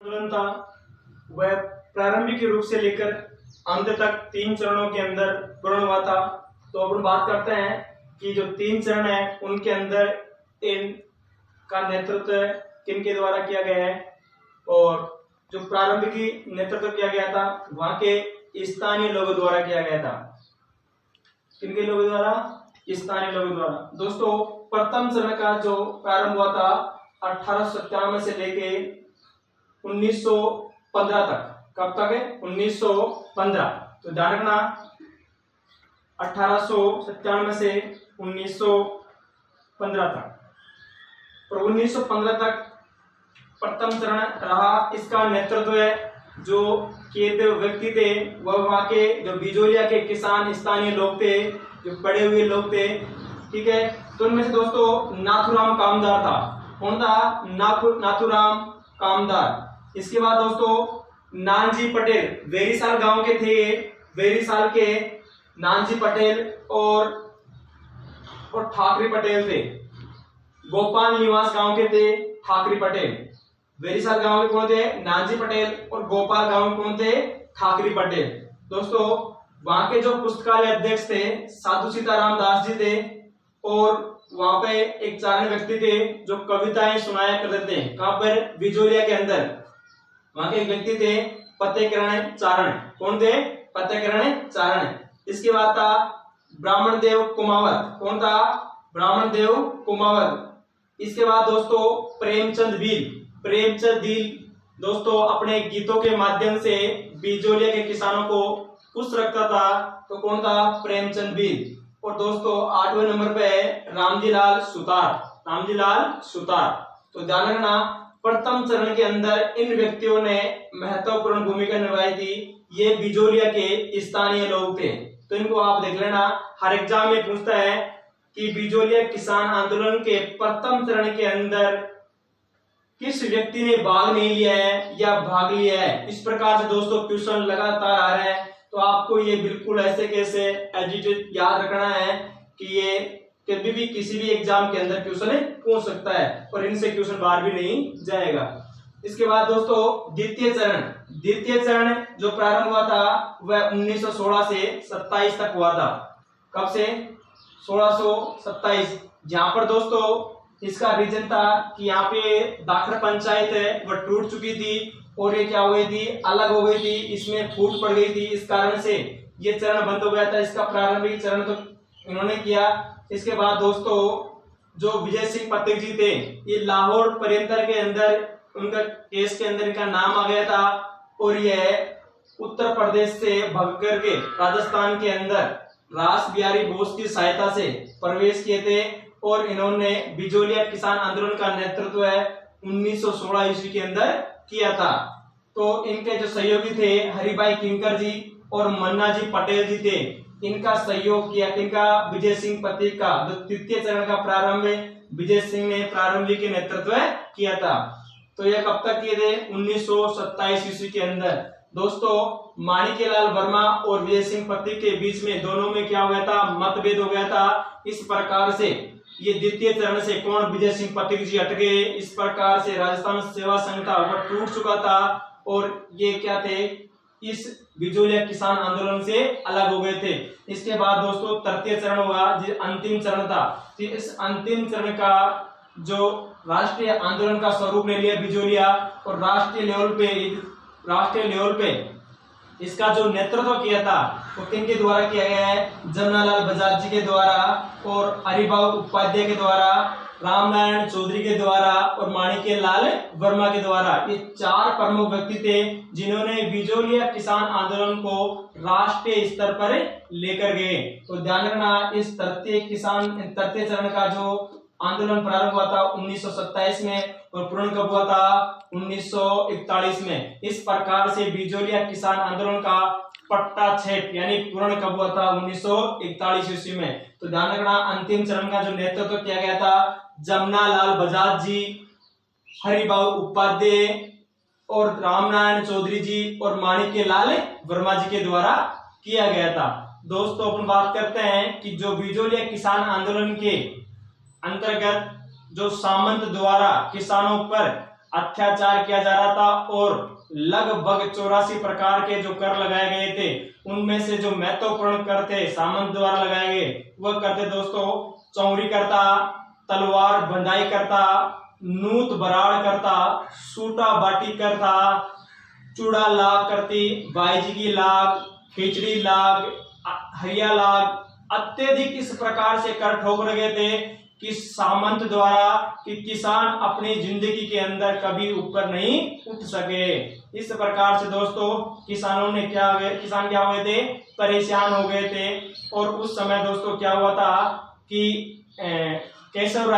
आंदोलन था वह प्रारंभिक रूप से लेकर अंत तक 3 चरणों के अंदर पूर्ण हुआ था। तो अपन बात करते हैं कि जो 3 चरण है उनके अंदर इनका नेतृत्व किन के द्वारा किया गया है, और जो प्रारंभिक नेतृत्व किया गया था वहां के स्थानीय लोगों द्वारा किया गया था। किनके लोगों द्वारा? स्थानीय लोगों द्वारा। दोस्तों, प्रथम चरण का जो प्रारंभ हुआ था 1897 से लेके 1915 तक। कब तक है? 1915। तो ध्यान रखना 1897 से 1915 तक। और 1915 तक प्रथम चरण रहा। इसका नेतृत्व जो किए व्यक्ति थे वह वहां के जो बिजोलिया के किसान स्थानीय लोग थे, जो पढ़े हुए लोग थे। ठीक है, तो उनमें से दोस्तों नाथुराम कामदार था। कौन था? नाथुराम कामदार। इसके बाद दोस्तों नानजी पटेल, वेरीसाल गांव के थे। वेरीसाल के नानजी पटेल और ठाकरे पटेल थे। गोपाल निवास गांव के थे ठाकरे पटेल। वेरीसाल गांव के कौन थे? नानजी पटेल। और गोपाल गांव के कौन थे? ठाकरे पटेल। दोस्तों, वहां के जो पुस्तकालय अध्यक्ष थे साधु सीताराम दास जी थे, और वहां पे एक चारण व्यक्ति थे जो कविताएं सुनाया करते थे। कहां पर? बिजोलिया के अंदर। वहां के एक व्यक्ति थे फतेहकरण चारण। कौन थे? फतेहकरण चारण। इसके बाद था ब्राह्मण देव कुमावत। कौन था? ब्राह्मण देव कुमावत। इसके बाद दोस्तों प्रेमचंद भील। प्रेमचंद भील दोस्तों अपने गीतों के माध्यम से बिजोलिया के किसानों को खुश रखता था। तो कौन था? प्रेमचंद भील। और दोस्तों 8वें नंबर पे है रामजी लाल सुतार। रामजी लाल सुतार। तो ध्यान रखना प्रथम चरण के अंदर इन व्यक्तियों ने महत्वपूर्ण भूमिका निभाई थी। ये बिजोलिया के स्थानीय लोग थे। तो इनको आप देख लेना, हर एग्जाम में पूछता है कि बिजोलिया किसान आंदोलन के प्रथम चरण के अंदर किस व्यक्ति ने भाग नहीं लिया है या भाग लिया है। इस प्रकार से दोस्तों क्वेश्चन लगातार आ रहे हैं। तो आपको ये बिल्कुल ऐसे कैसे एजुकेट याद रखना है कि ये कभी भी किसी भी एग्जाम के अंदर क्वेश्चन पूछ सकता है, और इनसे क्वेश्चन बाहर भी नहीं जाएगा। इसके बाद दोस्तों द्वितीय चरण। द्वितीय चरण जो प्रारंभ हुआ था वह 1916 से 27 तक हुआ था। कब से? 1627। जहां पर दोस्तों इसका रीजन था कि यहाँ पे दाखर पंचायत है वह टूट चुकी थी, और ये क्या हो गई थी? अलग हो गई थी। इसमें फूट पड़ गई थी। इस कारण से ये चरण बंद हो गया था। इसका प्रारंभिक चरण तो इन्होंने किया। इसके बाद दोस्तों जो विजय सिंह पथिक जी थे, ये लाहौर परिंतर के अंदर उनका केस के अंदर इनका नाम आ गया था, और यह उत्तर प्रदेश से भाग करके राजस्थान के अंदर रास बिहारी बोस की सहायता से प्रवेश किए थे। और इन्होंने बिजोलिया किसान आंदोलन का नेतृत्व 1916 ईस्वी के अंदर किया था। तो इनके जो सहयोगी थे हरिभाई किंकर जी और मन्ना जी पटेल जी थे। इनका सहयोग किया। इनका विजय सिंह पथिक का जो तृतीय चरण का प्रारंभ विजय सिंह ने प्रारंभिक नेतृत्व किया था। तो यह कब तक किए थे? 1927 ईस्वी के अंदर। दोस्तों माणिक्यलाल वर्मा और विजय सिंह पथिक के बीच में दोनों में क्या हो गया था? मतभेद हो गया था। इस प्रकार से ये द्वितीय चरण से कौन? विजय सिंह पथिक जी हट गए। इस प्रकार से राजस्थान सेवा संघ था वह टूट चुका था, और ये क्या थे? इस बिजोलिया किसान आंदोलन से अलग हो गए थे। इसके बाद दोस्तों तृतीय चरण हुआ जो अंतिम चरण था। तो इस अंतिम चरण का जो राष्ट्रीय आंदोलन का स्वरूप ले लिया बिजोलिया, और राष्ट्रीय लेवल पे इसका जो नेतृत्व किया था वो किनके द्वारा किया गया है? जमनालाल बजाज जी के द्वारा, और हरिभाऊ उपाध्याय के द्वारा, रामनारायण चौधरी के द्वारा, और माणिक्यलाल वर्मा के द्वारा। ये 4 प्रमुख व्यक्ति थे जिन्होंने बिजोलिया किसान आंदोलन को राष्ट्रीय स्तर पर लेकर गए। तो ध्यान रखना इस तृतीय चरण का जो आंदोलन प्रारंभ हुआ था 1927 में, और पूर्ण कब हुआ था? 1941 में। इस प्रकार से बिजोलिया किसान आंदोलन का पट्टाक्षेप यानी पूर्ण कब हुआ था? 1941 ईस्वी में। तो ध्यान रखना अंतिम चरण का जो नेतृत्व किया गया था जमनालाल बजाज जी, हरिभाऊ उपाध्याय और रामनारायण चौधरी जी और माणिक्यलाल वर्मा जी के द्वारा किया गया था। दोस्तों अपन बात करते हैं कि जो बिजोलिया किसान आंदोलन के अंतर्गत जो सामंत द्वारा किसानों पर अत्याचार किया जा रहा था और लगभग 84 प्रकार के जो कर लगाए गए थे, उनमें से जो महत्वपूर्ण कर थे सामंत द्वारा लगाए गए वह करते दोस्तों चौरी करता, तलवार बंधाई करता, नूत बराड़ करता, सूटा बाटी करता, चूड़ा लाग करती, बाईजी की लाग, खिचड़ी लाग, हरिया लाग, अत्यधिक इस प्रकार से कर ठोक गए थे कि सामंत द्वारा कि किसान अपनी जिंदगी के अंदर कभी ऊपर नहीं उठ सके। इस प्रकार से दोस्तों किसानों ने किसान क्या हुए थे, परेशान हो गए थे। और उस समय दोस्तों क्या हुआ था कि केशव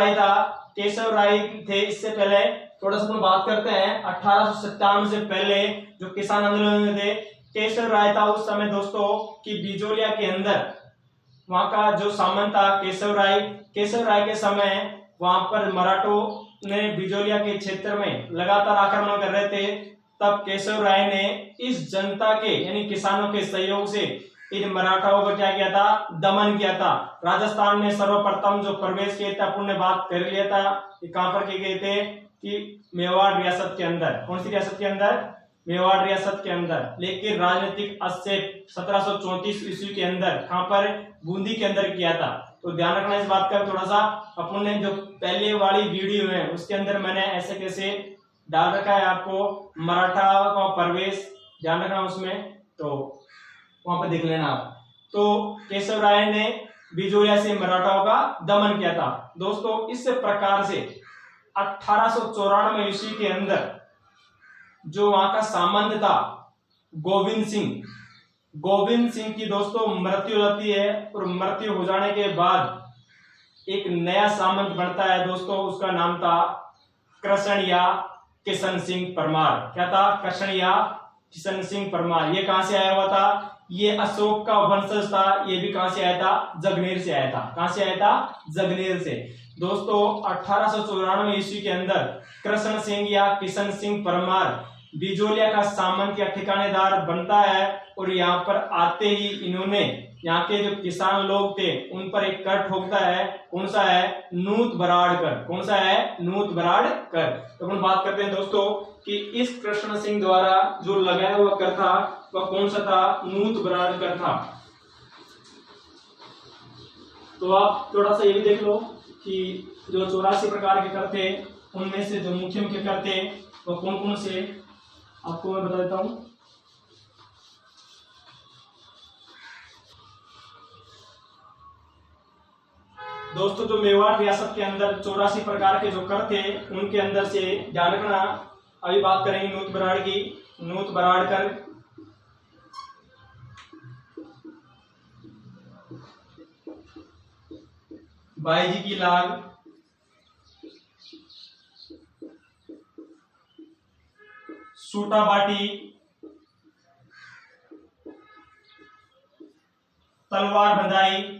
राय थे। इससे पहले थोड़ा सा हम बात करते हैं 1857 से पहले जो किसान आंदोलन में थे, केशव राय था उस समय दोस्तों कि बिजोलिया के अंदर वहां का जो सामंत था केशव राय के समय वहां पर मराठों ने बिजोलिया के क्षेत्र में लगातार आक्रमण कर रहे थे। तब केशव राय ने इस जनता के यानी किसानों के सहयोग से इन मराठाओं को क्या किया था, दमन किया था। राजस्थान में सर्वप्रथम जो प्रवेश किया था, पुण्य बात कर लिया था, कहां पर किए गए थे कि मेवाड़ रियासत के अंदर। कौन सी रियासत के अंदर? मेवाड़ रियासत के अंदर। लेकिन राजनीतिक हस्तक्षेप 1734 ईस्वी के अंदर कहां पर, बूंदी के अंदर किया था। तो ध्यान रखना इस बात का थोड़ा सा। अपन ने जो पहले वाली वीडियो है उसके अंदर मैंने ऐसे कैसे डाल रखा है आपको, मराठा का प्रवेश, ध्यान रखना उसमें, तो वहां पर देख लेना आप। तो केशव राय ने बिजोलिया से मराठाओं का दमन किया था दोस्तों। इस प्रकार से 1894 ईस्वी के अंदर जो वहां का सामंत था गोविंद सिंह की दोस्तों मृत्यु होती है। और मृत्यु हो जाने के बाद एक नया सामंत बनता है दोस्तों, उसका नाम था कृष्ण या किशन सिंह परमार। क्या था? कृष्ण या किशन सिंह परमार। ये कहां से आया हुआ था? ये अशोक का वंशज था। ये भी कहां से आया था? जगनेर से आया था। कहां से आया था? जगनेर से। दोस्तों 1894 ईस्वी के अंदर कृष्ण सिंह या किशन सिंह परमार बिजोलिया का सामंत या ठिकानेदार बनता है। और यहाँ पर आते ही इन्होंने यहाँ के जो किसान लोग थे उन पर एक कर ठोकता है। कौन सा है? नूत बराड़ कर। कौन सा है? नूत बराड़ कर। तो अपन बात करते हैं दोस्तों कि इस कृष्ण सिंह द्वारा जो लगाया हुआ कर था वह कौन सा था? नूत बराड़ कर था। तो आप थोड़ा सा ये भी देख लो कि जो 84 प्रकार के कर थे उनमें से जो मुख्य कर थे वह कौन कौन से, आपको मैं बता देता हूं। दोस्तों जो मेवाड़ रियासत के अंदर 84 प्रकार के जो कर थे उनके अंदर से ध्यान रखना, अभी बात करेंगे नूत बराड़ की। नूत बराड़ कर, बाईजी की लाग, सूटा बाटी, तलवार बंधाई,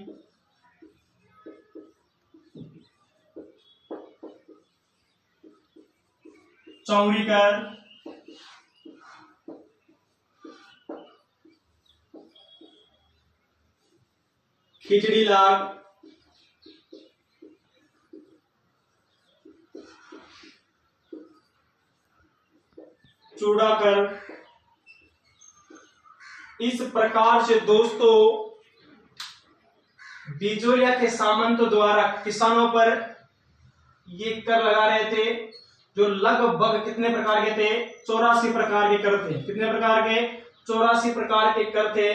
चौरी कर, खिचड़ी लाग, चूड़ा कर। इस प्रकार से दोस्तों बिजोलिया के सामंतों द्वारा किसानों पर ये कर लगा रहे थे, जो लगभग कितने प्रकार के थे? 84 प्रकार के कर थे। कितने प्रकार के? 84 प्रकार के कर थे।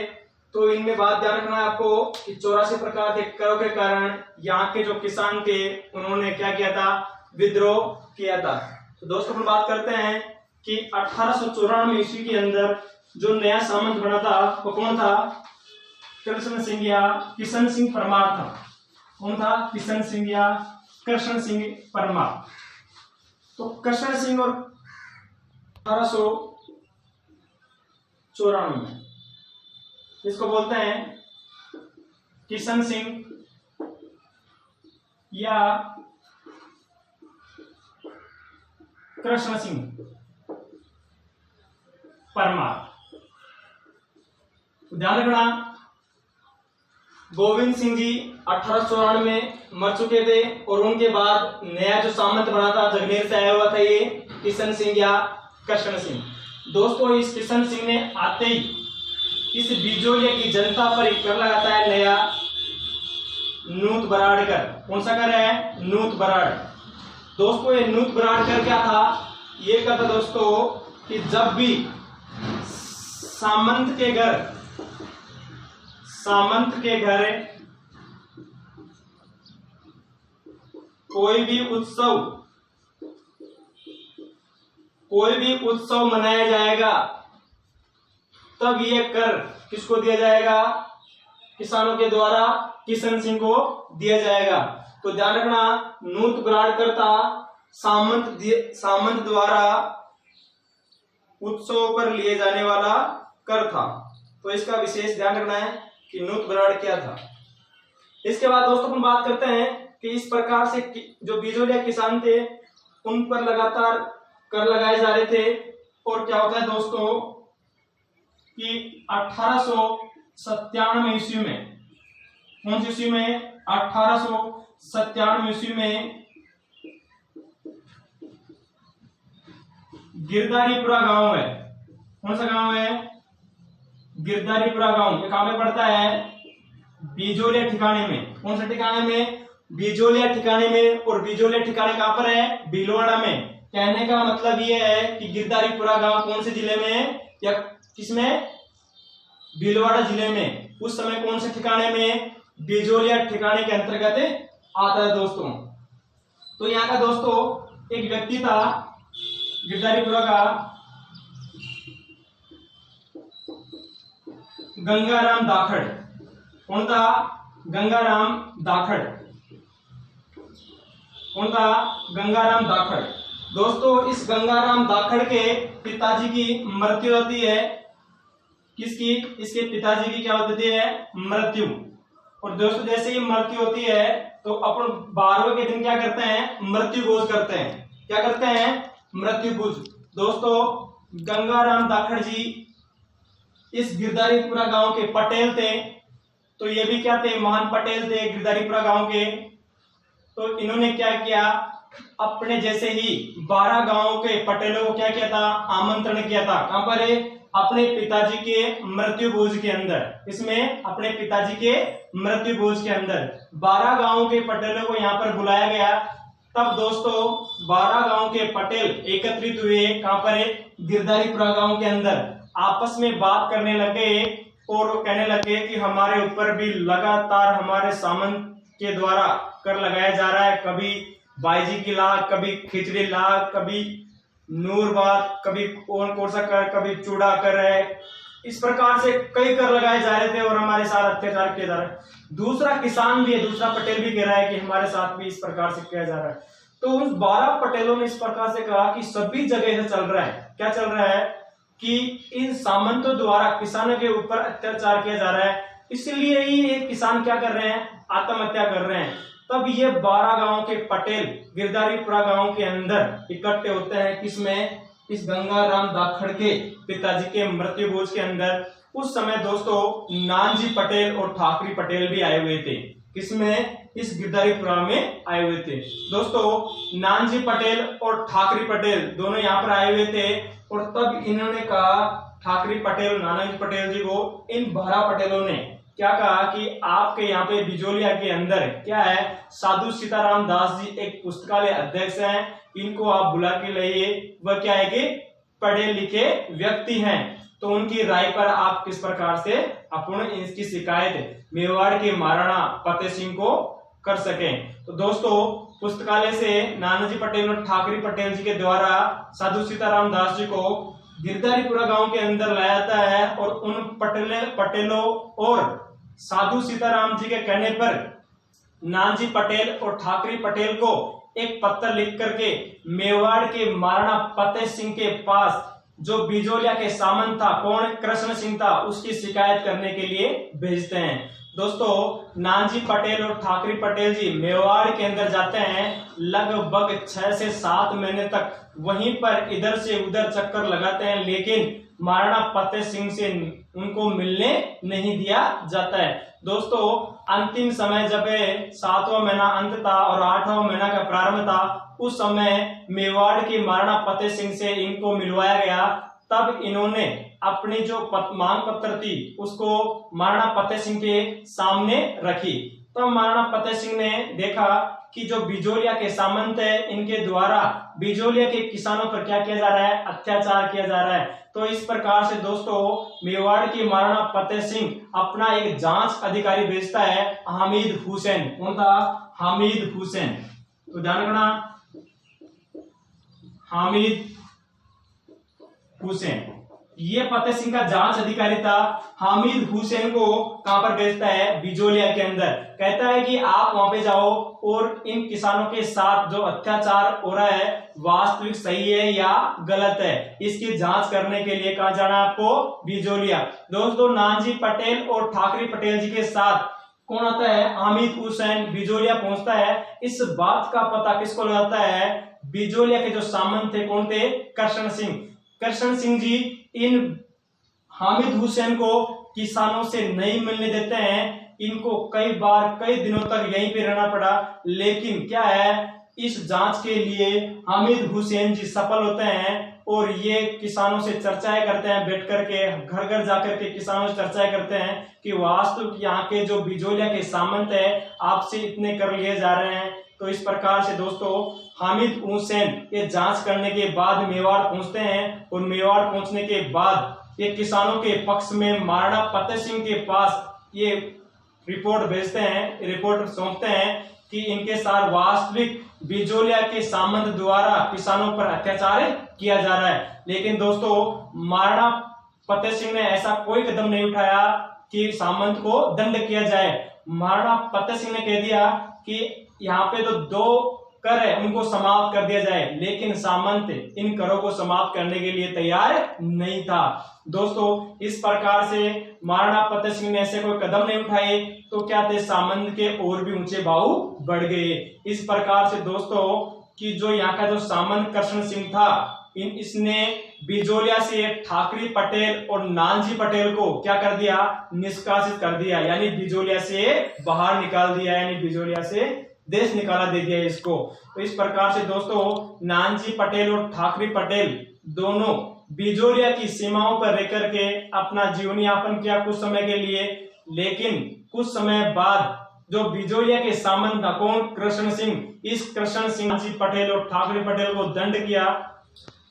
तो इनमें बात ध्यान रखना है आपको कि 84 प्रकार के करों के कारण यहाँ के जो किसान थे उन्होंने क्या किया था? विद्रोह किया था। तो दोस्तों हम बात करते हैं कि 1894 ईस्वी के अंदर जो नया सामंत बना था वो कौन था? कृष्ण सिंह या किशन सिंह परमार था। कौन था? किशन सिंह या कृष्ण सिंह परमार। तो कृष्ण सिंह और 1894 में इसको बोलते हैं किशन सिंह या कृष्ण सिंह परमार। ध्यान रखना गोविंद सिंह जी 1894 में मर चुके थे और उनके बाद नया जो सामंत बना था जगनेर से आया हुआ था ये, किशन सिंह या कृष्ण सिंह। दोस्तों इस किशन सिंह ने आते ही इस बिजोलिया की जनता पर एक कर लगाता है नया, नूत बराड़ कर। कौन सा कर है? नूत बराड़। दोस्तों ये नूत बराड़ कर क्या था? ये कहता दोस्तों कि जब भी सामंत के घर कोई भी उत्सव मनाया जाएगा तब ये कर किसको दिया जाएगा? किसानों के द्वारा किशन सिंह को दिया जाएगा। तो ध्यान रखना, नूत बराड़ करता सामंत द्वारा उत्सव पर लिए जाने वाला कर था। तो इसका विशेष ध्यान रखना है कि नूत बराड़ क्या था। इसके बाद दोस्तों हम बात करते हैं कि इस प्रकार से जो बिजोलिया किसान थे उन पर लगातार कर लगाए जा रहे थे। और क्या होता है दोस्तों कि 1897 ईस्वी में, कौन सी ईस्वी में? 1897 ईस्वी में गिरधारीपुरा गांव है। कौन सा गांव है? गिरधारीपुरा गांव। ये कहां पे पड़ता है? बिजोलिया ठिकाने में। कौन से ठिकाने में? बिजोलिया ठिकाने में। और बिजोलिया ठिकाने कहां पर है? भीलवाड़ा में। कहने का मतलब ये है कि गिरधारीपुरा गांव कौन से जिले में है या किसमें? भीलवाड़ा जिले में। उस समय कौन से ठिकाने में? बिजोलिया ठिकाने के अंतर्गत आता है दोस्तों। तो यहाँ का दोस्तों एक व्यक्ति था गिरधारीपुरा का, गंगाराम दाखड़। कौन था? गंगाराम दाखड़। कौन था? गंगाराम दाखड़। दोस्तों इस गंगाराम दाखड़ के पिताजी की मृत्यु होती है। किसकी? इसके पिताजी की क्या होती है? मृत्यु। और दोस्तों जैसे ही मृत्यु होती है तो अपन 12वें के दिन क्या करते हैं? मृत्यु भोज करते हैं। क्या करते हैं? मृत्यु भोज। दोस्तों गंगाराम दाखड़ जी इस गिरधारीपुरा गांव के पटेल थे। तो ये भी क्या थे? महान पटेल थे गिरधारीपुरा गांव के। तो इन्होंने क्या किया? अपने जैसे ही 12 गांवों के पटेलों को क्या किया था? आमंत्रण किया था। कहां पर है? अपने पिताजी के मृत्यु भोज के अंदर। इसमें अपने पिताजी के मृत्यु भोज के अंदर 12 गांवों के पटेलों को यहाँ पर बुलाया गया। तब दोस्तों 12 गांव के पटेल एकत्रित हुए। कहां पर है? गिरधारीपुरा गांव के अंदर। आपस में बात करने लगे और कहने लगे कि हमारे ऊपर भी लगातार हमारे सामंत के द्वारा कर लगाया जा रहा है। कभी बाईजी की लाख, कभी खिचड़ी लाख, कभी नूरबाद, कभी कौन सा कर, कभी चूड़ा कर है। इस प्रकार से कई कर लगाए जा रहे थे और हमारे साथ अत्याचार किया जा रहा है। दूसरा किसान भी है, दूसरा पटेल भी कह रहा है कि हमारे साथ भी इस प्रकार से किया जा रहा है। तो उन 12 पटेलों ने इस प्रकार से कहा कि सभी जगह से चल रहा है। क्या चल रहा है? कि इन सामंतों द्वारा किसानों के ऊपर अत्याचार किया जा रहा है। इसलिए ही ये किसान क्या कर रहे हैं? आत्महत्या कर रहे हैं। तब ये 12 गांव के पटेल गिरधारीपुरा गांव के अंदर इकट्ठे होते हैं। किसमें? इस गंगाराम दाखड़ के पिताजी के मृत्यु भोज के अंदर। उस समय दोस्तों नानजी पटेल और ठाकरी पटेल भी आए हुए थे। किसमें? इस गिरधारीपुरा में आए हुए थे। दोस्तों नानजी पटेल और ठाकरी पटेल दोनों यहाँ पर आए हुए थे। और तब इन्होंने कहा, ठाकरी पटेल नानाजी पटेल जी को, इन 12 पटेलों ने क्या कहा कि आपके यहाँ पे बिजोलिया के अंदर क्या है? साधु सीताराम दास जी एक पुस्तकालय अध्यक्ष हैं, इनको आप बुला के लाइए। वह क्या है कि पढ़े लिखे व्यक्ति हैं। तो उनकी राय पर आप किस प्रकार से अपन इसकी शिकायत मेवाड़ के महाराणा फतेह सिंह को कर सकें। तो दोस्तों पुस्तकालय से नानाजी पटेल और ठाकरी पटेल जी के द्वारा साधु सीताराम दास जी को गिरधारीपुरा गांव के अंदर लाया जाता है। और उन पटेलों और साधु सीताराम जी के कहने पर नानजी पटेल और ठाकरी पटेल को एक पत्र लिख करके मेवाड़ के महाराणा फतेह सिंह के पास, जो बिजोलिया के सामंत था, कौन? कृष्ण सिंह था, उसकी शिकायत करने के लिए भेजते हैं। दोस्तों नानजी पटेल और ठाकरी पटेल जी मेवाड़ के अंदर जाते हैं। लगभग 6 से 7 महीने तक वहीं पर इधर से उधर चक्कर लगाते हैं, लेकिन महाराणा फतेह सिंह से उनको मिलने नहीं दिया जाता है। दोस्तों अंतिम समय जब 7वां महीना अंत था और 8वां महीना का प्रारंभ था, उस समय मेवाड़ की महाराणा फतेह सिंह से इनको मिलवाया गया। तब इन्होंने अपनी जो मांग पत्र थी उसको महाराणा फतेह सिंह के सामने रखी। तब महाराणा फतेह सिंह ने देखा कि जो बिजोलिया के सामंत है, इनके द्वारा बिजोलिया के किसानों पर क्या किया जा रहा है, अत्याचार किया जा रहा है। तो इस प्रकार से दोस्तों मेवाड़ की महाराणा फतेह सिंह अपना एक जांच अधिकारी भेजता है, हामिद हुसैन। कौन था? हामिद हुसैन। तो ध्यान रखना, हामिद हुसैन ये फतेह सिंह का जांच अधिकारी था। हामिद हुसैन को कहां पर भेजता है? बिजोलिया के अंदर। कहता है कि आप वहां पे जाओ और इन किसानों के साथ जो अत्याचार हो रहा है वास्तविक सही है या गलत है, इसकी जांच करने के लिए कहां जाना है आपको? बिजोलिया। दोस्तों नानजी पटेल और ठाकरे पटेल जी के साथ कौन आता है? हामिद हुसैन बिजोलिया पहुंचता है। इस बात का पता किसको लगाता है? बिजोलिया के जो सामंत थे, कौन थे? कृष्ण सिंह। कृष्ण सिंह जी इन हामिद हुसैन को किसानों से नहीं मिलने देते हैं। इनको कई बार कई दिनों तक यहीं पे रहना पड़ा, लेकिन क्या है, इस जांच के लिए हामिद हुसैन जी सफल होते हैं और ये किसानों से चर्चाएं करते हैं, बैठ करके घर घर जाकर के किसानों से चर्चाएं करते हैं कि वास्तविक यहाँ के जो बिजोलिया के सामंत है आपसे इतने कर लिए जा रहे हैं। तो इस प्रकार से दोस्तों हामिद हुसैन ये जांच करने के बाद मेवाड़ पहुंचते हैं और मेवाड़ पहुंचने के बाद ये किसानों के पक्ष में महाराणा फतेह सिंह के पास ये रिपोर्ट भेजते हैं, रिपोर्ट सौंपते हैं कि इनके साथ वास्तविक बिजोलिया के सामंत द्वारा किसानों पर अत्याचार किया जा रहा है। लेकिन दोस्तों महाराणा फतेह सिंह ने ऐसा कोई कदम नहीं उठाया कि सामंत को दंड किया जाए। महाराणा फतेह सिंह ने कह दिया कि यहाँ पे तो 2 कर है उनको समाप्त कर दिया जाए, लेकिन सामंत इन करों को समाप्त करने के लिए तैयार नहीं था। दोस्तों इस प्रकार से महाराणा फतेह सिंह ने ऐसे कोई कदम नहीं उठाए तो क्या थे, सामंत के और भी ऊंचे भाव बढ़ गए। इस प्रकार से दोस्तों कि जो यहाँ का जो सामंत कृष्ण सिंह था, इसने बिजोलिया से ठाकरे पटेल और नानजी पटेल को क्या कर दिया? निष्कासित कर दिया, यानी बिजोलिया से बाहर निकाल दिया, यानी बिजोलिया से देश निकाला दे दिया इसको। तो इस प्रकार से दोस्तों नानजी पटेल और ठाकरे पटेल दोनों बिजोलिया की सीमाओं पर रह करके अपना जीवन यापन किया कुछ समय के लिए, लेकिन कुछ समय बाद जो बिजोलिया के सामंत था, कौन? कृष्ण सिंह। इस कृष्ण सिंह जी पटेल और ठाकरे पटेल को दंड किया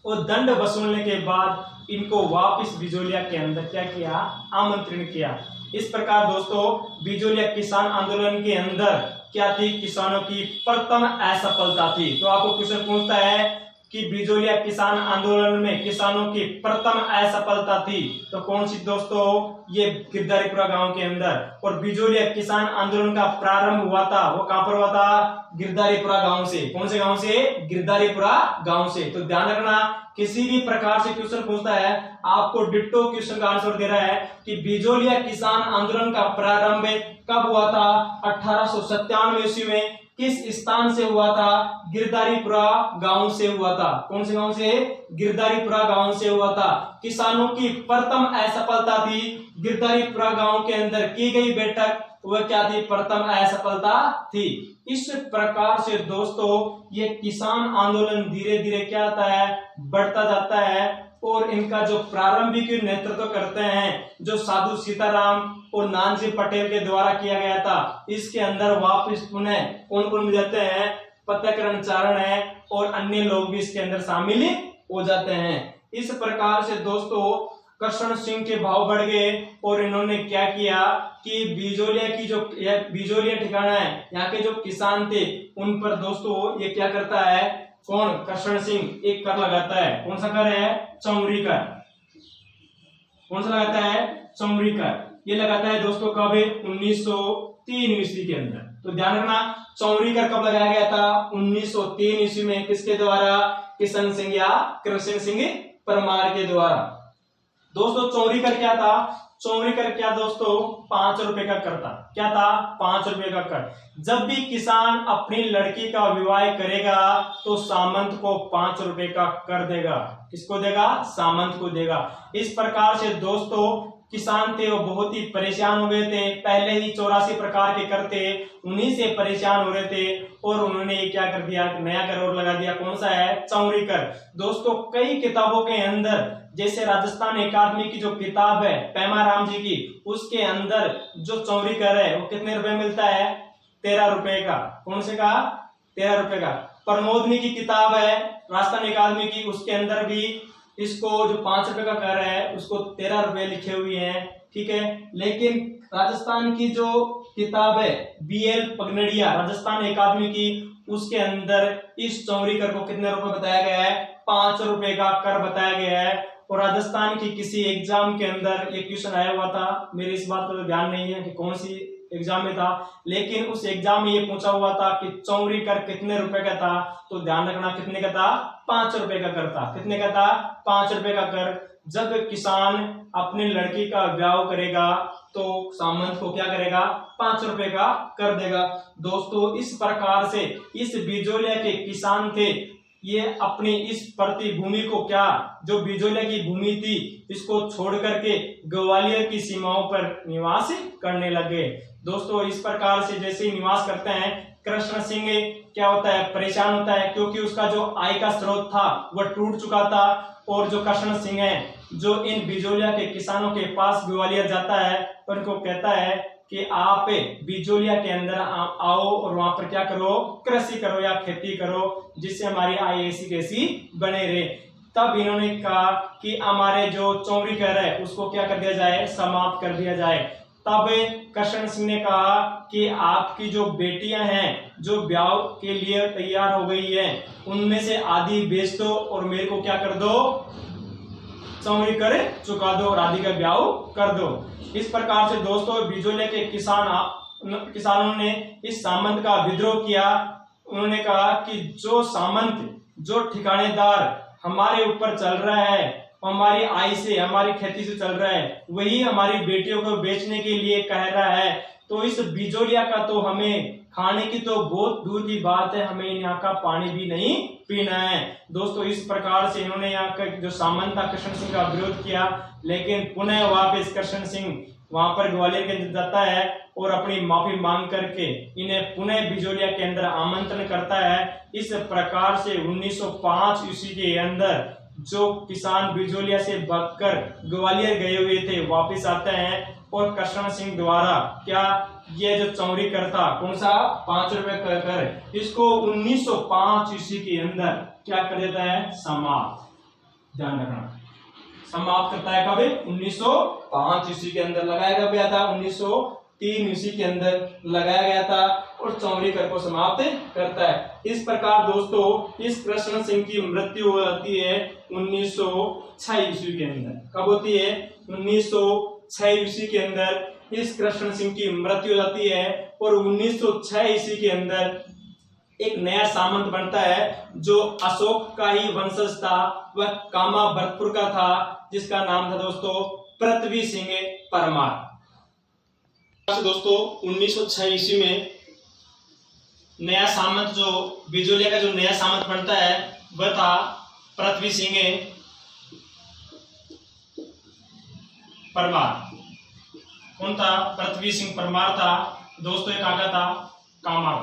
और दंड वसूलने के बाद इनको वापस बिजोलिया के अंदर क्या किया? आमंत्रण किया। इस प्रकार दोस्तों बिजोलिया किसान आंदोलन के अंदर क्या थी? किसानों की प्रथम असफलता थी। तो आपको क्वेश्चन पूछता है कि बिजोलिया किसान आंदोलन में किसानों की प्रथम असफलता थी, तो कौन सी दोस्तों? ये गिरधारीपुरा गांव के अंदर। और बिजोलिया किसान आंदोलन का प्रारंभ हुआ था, वो कहां पर हुआ था? गिरधारीपुरा गांव से। कौन से गांव से? गिरधारीपुरा गांव से। तो ध्यान रखना, किसी भी प्रकार से क्वेश्चन पूछता है आपको डिट्टो क्वेश्चन का आंसर दे रहा है कि बिजोलिया किसान आंदोलन का प्रारंभ कब हुआ था? 1897 ईस्वी में। किस स्थान से हुआ था? गिरधारीपुरा गांव से हुआ था। कौन से गांव से? गिरधारीपुरा गांव से हुआ था। किसानों की प्रथम असफलता थी, गिरधारीपुरा गांव के अंदर की गई बैठक, वह क्या थी? प्रथम असफलता थी। इस प्रकार से दोस्तों ये किसान आंदोलन धीरे धीरे क्या होता है? बढ़ता जाता है और इनका जो प्रारंभिक नेतृत्व करते हैं जो साधु सीताराम और नानजी पटेल के द्वारा किया गया था, इसके अंदर वापस पुनः कौन कौन मिल जाते हैं? पत्याकरण चारण है और अन्य लोग भी इसके अंदर शामिल हो जाते हैं। इस प्रकार से दोस्तों कृष्ण सिंह के भाव बढ़ गए और इन्होंने क्या किया कि बिजोलिया की जो बिजोलिया ठिकाना है, यहाँ के जो किसान थे उन पर दोस्तों ये क्या करता है? कौन? कृष्ण सिंह एक कर लगाता है। कौन सा कर है? चौमरी कर। कौन सा लगाता है? चौमरी कर। ये लगाता है दोस्तों कब? 1903 ईस्वी के अंदर। तो ध्यान रखना, चौमरी कर कब लगाया गया था? 1903 ईस्वी में। किसके द्वारा? किशन सिंह या कृष्ण सिंह परमार के द्वारा। दोस्तों चौमरी कर क्या था? चौमरी कर क्या दोस्तों? 5 रुपए का कर था। क्या था? 5 रुपए का कर। जब भी किसान अपनी लड़की का विवाह करेगा तो सामंत को 5 रुपए का कर देगा। किसको देगा? सामंत को देगा। इस प्रकार से दोस्तों किसान थे वो बहुत ही परेशान हो गए थे। पहले ही 84 प्रकार के कर थे, उन्हीं से परेशान हो रहे थे और उन्होंने ये क्या कर दिया, नया कर और लगा दिया। कौन सा है? चौरी कर। दोस्तों कई किताबों के अंदर, जैसे राजस्थान अकादमी की जो किताब है पेमाराम जी की, उसके अंदर जो चौरी कर है वो कितने रुपए मिलता है? 13 रुपए का। कौन से का? 13 रुपए का। प्रमोदनी की किताब है राजस्थान अकादमी की, उसके अंदर भी इसको जो 5 रुपए का कर है उसको 13 रुपए लिखे हुए हैं। ठीक है, लेकिन राजस्थान की जो किताब है BL पगनड़िया राजस्थान अकादमी की, उसके अंदर इस चौरी कर को कितने रुपए बताया गया है? 5 रुपए का कर बताया गया है। और राजस्थान की किसी एग्जाम के अंदर ये क्वेश्चन आया हुआ था, मेरे इस बात का तो ध्यान नहीं है कि कौन सी एग्जाम में था, लेकिन उस एग्जाम में ये पूछा हुआ था कि चौरी कर कितने रुपए का था। तो ध्यान रखना कितने का था? 5 रुपए का कर था। कितने का था? 5 रुपए का कर। जब किसान अपनी लड़की का ब्याह करेगा तो सामंत को क्या करेगा? 5 रुपए का कर देगा। दोस्तों इस प्रकार से इस बिजोलिया के किसान थे, ये अपनी इस प्रतिभूमि को, क्या जो बिजोलिया की भूमि थी, इसको छोड़ करके ग्वालियर की सीमाओं पर निवास करने लगे। दोस्तों इस प्रकार से जैसे ही निवास करते हैं, कृष्ण सिंह क्या होता है? परेशान होता है, क्योंकि उसका जो आय का स्रोत था वह टूट चुका था। और जो कृष्ण सिंह है, जो इन बिजोलिया के किसानों के पास ग्वालियर जाता है, उनको कहता है कि आप बिजोलिया के अंदर आओ और वहां पर क्या करो? कृषि करो या खेती करो, जिससे हमारी आय ऐसी कैसी बने रहे। तब इन्होंने कहा कि हमारे जो चौरी कर है उसको क्या कर दिया जाए? समाप्त कर दिया जाए। तब कृष्ण सिंह ने कहा कि आपकी जो बेटियां हैं जो ब्याह के लिए तैयार हो गई हैं, उनमें से आधी बेच दो और मेरे को क्या कर दो? चौरी कर चुका दो और आदि का ब्याह कर दो। इस प्रकार से दोस्तों बिजोलिया के किसानों ने इस सामंत का विद्रोह किया। उन्होंने कहा कि जो सामंत, जो ठिकानेदार हमारे ऊपर चल रहा है, हमारी आय से, हमारी खेती से चल रहा है, वही हमारी बेटियों को बेचने के लिए कह रहा है। तो इस बिजोलिया का तो हमें खाने की तो बहुत दूर की बात है, हमें यहाँ का पानी भी नहीं पीना है। दोस्तों इस प्रकार से इन्होंने यहाँ का जो सामंत था कृष्ण सिंह का विरोध किया, लेकिन पुनः वापस कृष्ण सिंह वहां पर ग्वालियर के अंदर जाता है और अपनी माफी मांग करके इन्हें पुनः बिजोलिया के अंदर आमंत्रण करता है। इस प्रकार से 1905 ईस्वी के अंदर जो किसान बिजोलिया से भागकर ग्वालियर गए हुए थे वापस आते हैं और कृष्ण सिंह द्वारा क्या ये जो चौरी कर था, कौन सा? 5 रुपए कर, इसको 1905 ईस्वी के अंदर क्या कर देता है? समाप्त। ध्यान रखना, समाप्त करता है कब? 1905 ईस्वी के अंदर। लगाया कब गया था? 1903 ईस्वी के अंदर लगाया गया था और चौरी कर को समाप्त करता है। इस प्रकार दोस्तों इस कृष्ण सिंह की मृत्यु होती है 1906 ईस्वी के अंदर। कब होती है? 1906 ईस्वी के अंदर इस कृष्ण सिंह की मृत्यु हो जाती है और 1906 ईस्वी के अंदर एक नया सामंत बनता है जो अशोक का ही वंशज था, वह कामा भरतपुर का था, जिसका नाम था दोस्तों पृथ्वी सिंह परमार। दोस्तों 1906 ईस्वी में नया सामंत, जो बिजोलिया का जो नया सामंत बनता है वह था पृथ्वी सिंह परमार। कौन था? पृथ्वी सिंह परमार था। दोस्तों ये कहाँ का था? कामा का।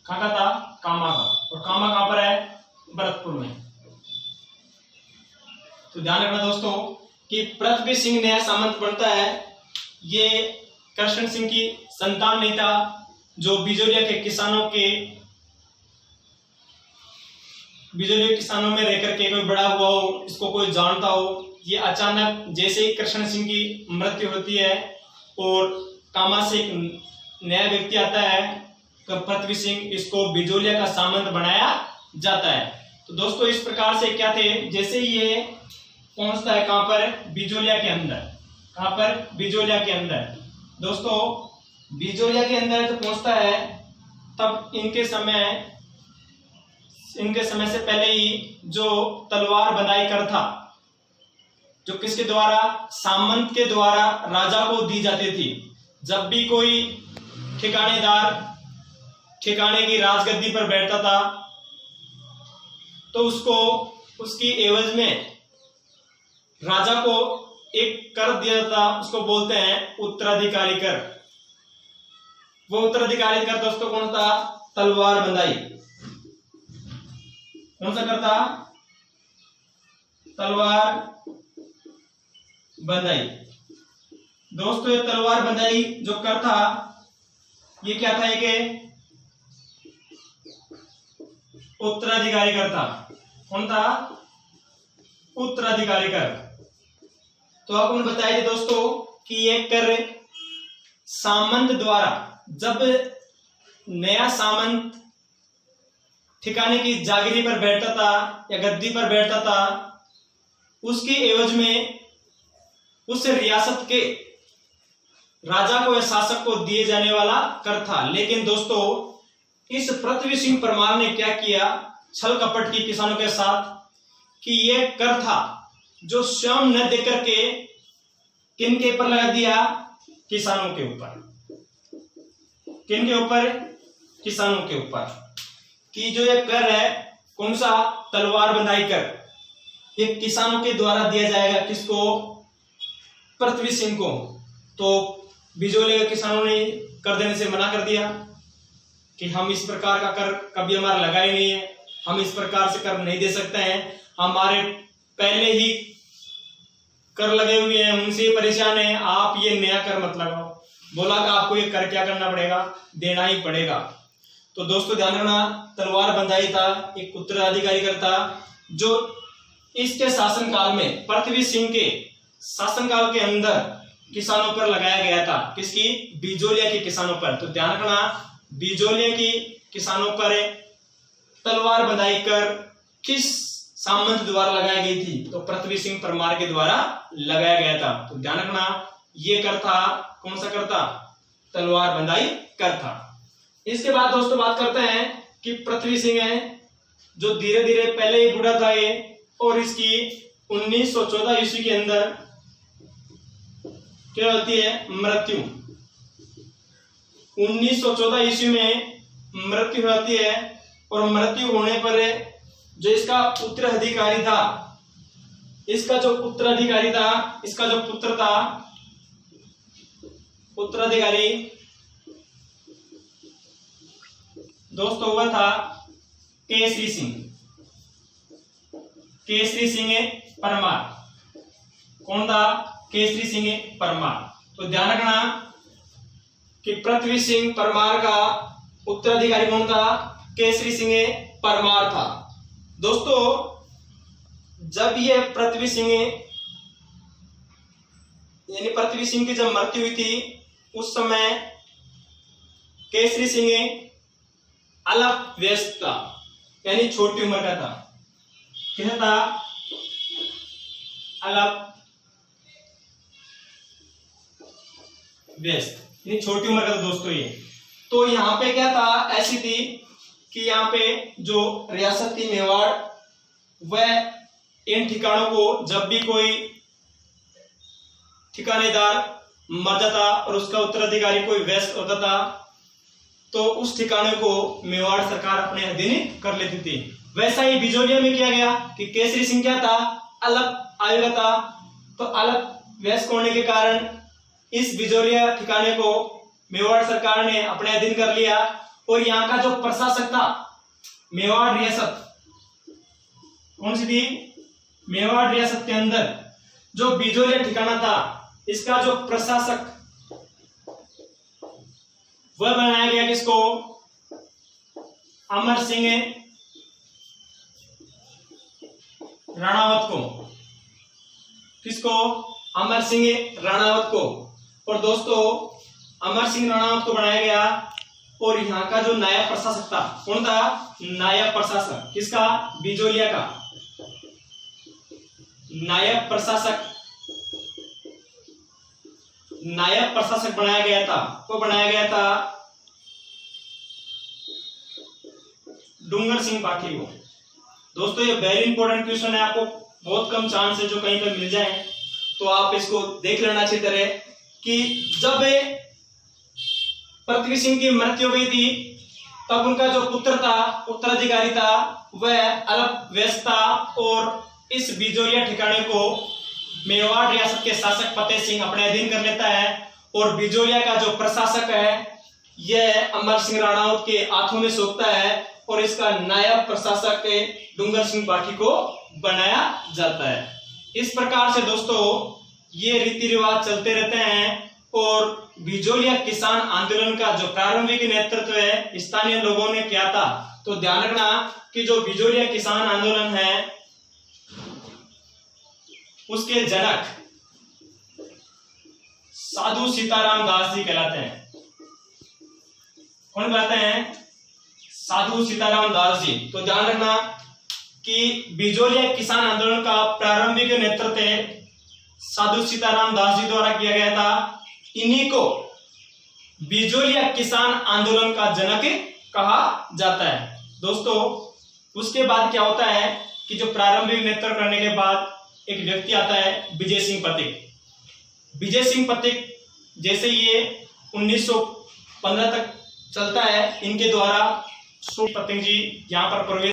कहाँ का था? कामा का। और कामा कहाँ पर है? भरतपुर में। तो ध्यान रखना दोस्तों कि पृथ्वी सिंह नया सामंत बनता है। ये कृष्ण सिंह की संतान नहीं था, जो बिजोलिया के किसानों में रहकर के कोई बड़ा हुआ हो, इसको कोई जानता हो। ये अचानक जैसे ही कृष्ण सिंह की मृत्यु होती है और कामा से एक नया व्यक्ति आता है, तो पृथ्वी सिंह इसको बिजोलिया का सामंत बनाया जाता है। तो दोस्तों इस प्रकार से क्या थे, जैसे ही ये पहुंचता है कहां पर? बिजोलिया के अंदर। कहां पर? बिजोलिया के अंदर। दोस्तों बिजोलिया के अंदर जब पहुंचता है तब इनके समय से पहले ही जो तलवार बंधाई कर था, जो किसके द्वारा? सामंत के द्वारा राजा को दी जाती थी। जब भी कोई ठिकानेदार ठिकाने की राजगद्दी पर बैठता था तो उसको उसकी एवज में राजा को एक कर दिया था, उसको बोलते हैं उत्तराधिकारी कर। वो उत्तराधिकारी कर दोस्तों कौन था? तलवार बंदाई। कौन सा कर था? तलवार बंदाई। दोस्तों ये तलवार बंदाई जो कर था, ये क्या था? एक उत्तराधिकारी कर था। कौन था? उत्तराधिकारी कर। तो आपको बताइए दोस्तों कि ये कर सामंत द्वारा, जब नया सामंत ठिकाने की जागिरी पर बैठता था या गद्दी पर बैठता था, उसके एवज में उस रियासत के राजा को या शासक को दिए जाने वाला कर था। लेकिन दोस्तों इस पृथ्वी सिंह परमार ने क्या किया छल कपट की किसानों के साथ, कि यह कर था जो स्वयं न देकर के किन के ऊपर लगा दिया? किसानों के ऊपर। किन के ऊपर? किसानों के ऊपर। कि जो ये कर है कौन सा? तलवार बंदाई कर, ये किसानों के द्वारा दिया जाएगा। किसको? पृथ्वी सिंह को। तो बिजोले के किसानों ने कर देने से मना कर दिया कि हम इस प्रकार का कर कभी हमारा लगा ही नहीं है, हम इस प्रकार से कर नहीं दे सकते हैं, हमारे पहले ही कर लगे हुए हैं, उनसे परेशान है, आप ये नया कर मत लगाओ। बोला कि आपको ये कर क्या करना पड़ेगा? देना ही पड़ेगा। तो दोस्तों ध्यान रखना, तलवार बंदाई था, एक उत्तराधिकारी कर था, जो इसके शासनकाल में, पृथ्वी सिंह के शासनकाल के अंदर किसानों पर लगाया गया था। किसकी? बिजोलिया के किसानों पर। तो ध्यान रखना, बिजोलिया की किसानों पर तलवार बंदाई कर किस सामंत द्वारा लगाई गई थी? तो पृथ्वी सिंह परमार के द्वारा लगाया गया था। तो ध्यान रखना, ये कर था कौन सा कर था? तलवार बंदाई कर था। इसके बाद दोस्तों बात करते हैं कि पृथ्वी सिंह है जो धीरे धीरे, पहले ही बूढ़ा था ये, और इसकी 1914 ईस्वी के अंदर क्या होती है? मृत्यु। 1914 ईस्वी में मृत्यु होती है, और मृत्यु होने पर जो इसका उत्तराधिकारी था, इसका जो उत्तराधिकारी था, इसका जो पुत्र था उत्तराधिकारी दोस्तों, वह था केसरी सिंह। केसरी सिंह परमार। कौन था? केसरी सिंह परमार। तो ध्यान रखना कि पृथ्वी सिंह परमार का उत्तराधिकारी कौन था? केसरी सिंह परमार था। दोस्तों जब ये पृथ्वी सिंह यानी पृथ्वी सिंह की जब मृत्यु हुई थी, उस समय केसरी सिंह अल्प व्यस्त था, यानी छोटी उम्र का था। कैसा था? अल्प व्यस्त, यानी छोटी उम्र का था दोस्तों ये। तो यहाँ पे क्या था? ऐसी थी कि यहाँ पे जो रियासत थी मेवाड़, वह इन ठिकानों को, जब भी कोई ठिकानेदार मर जाता और उसका उत्तराधिकारी कोई व्यस्त होता था, तो उस ठिकाने को मेवाड़ सरकार अपने अधीन कर लेती थी। वैसा ही बिजोलिया में किया गया कि केसरी सिंह क्या था? अल्प आयु का था। तो अल्प व्यस्त होने के कारण इस बिजोलिया ठिकाने को मेवाड़ सरकार ने अपने अधीन कर लिया, और यहाँ का जो प्रशासक था, मेवाड़ रियासत कौन सी थी? मेवाड़ रियासत के अंदर जो बिजोलिया ठिकाना था, इसका जो प्रशासक वह बनाया गया किसको? अमर सिंह राणावत को। किसको? अमर सिंह राणावत को। और दोस्तों अमर सिंह राणावत को बनाया गया, और यहाँ का जो नायब प्रशासक था, कौन था? नायब प्रशासक। किसका? बिजोलिया का नायब प्रशासक। नायब प्रशासक बनाया गया था। को बनाया गया था? डूंगर सिंह पाठी को। दोस्तों ये वेरी इंपॉर्टेंट क्वेश्चन है, आपको बहुत कम चांस है जो कहीं पर मिल जाए, तो आप इसको देख लेना अच्छी तरह कि जब पृथ्वी सिंह की मृत्यु हुई थी, तब उनका जो पुत्र था, उत्तराधिकारी था, वह अल्प व्यस्त था, और इस बिजोलिया ठिकाने को मेवाड़ रियासत के शासक फतेह सिंह अपने अधीन कर लेता है और बिजोलिया का जो प्रशासक है यह अमर सिंह राणावत के हाथों में सौंपता है और इसका नायब प्रशासक डूंगर सिंह बाठी को बनाया जाता है। इस प्रकार से दोस्तों ये रीति रिवाज चलते रहते हैं और बिजोलिया किसान आंदोलन का जो प्रारंभिक नेतृत्व है स्थानीय लोगों ने किया था। तो ध्यान रखना कि जो बिजोलिया किसान आंदोलन है उसके जनक साधु सीताराम दास जी कहलाते हैं। कौन कहते हैं? साधु सीताराम दास जी। तो ध्यान रखना कि बिजोलिया किसान आंदोलन का प्रारंभिक नेतृत्व साधु सीताराम दास जी द्वारा किया गया था। इन्हीं को बिजोलिया किसान आंदोलन का जनक कहा जाता है। दोस्तों उसके बाद क्या होता है कि जो प्रारंभिक नेतृत्व करने के बाद एक व्यक्ति आता है विजय सिंह पथिक। विजय सिंह पथिक जैसे ये 1915 तक चलता है, इनके द्वारा पथिक जी यहाँ पर प्रवेश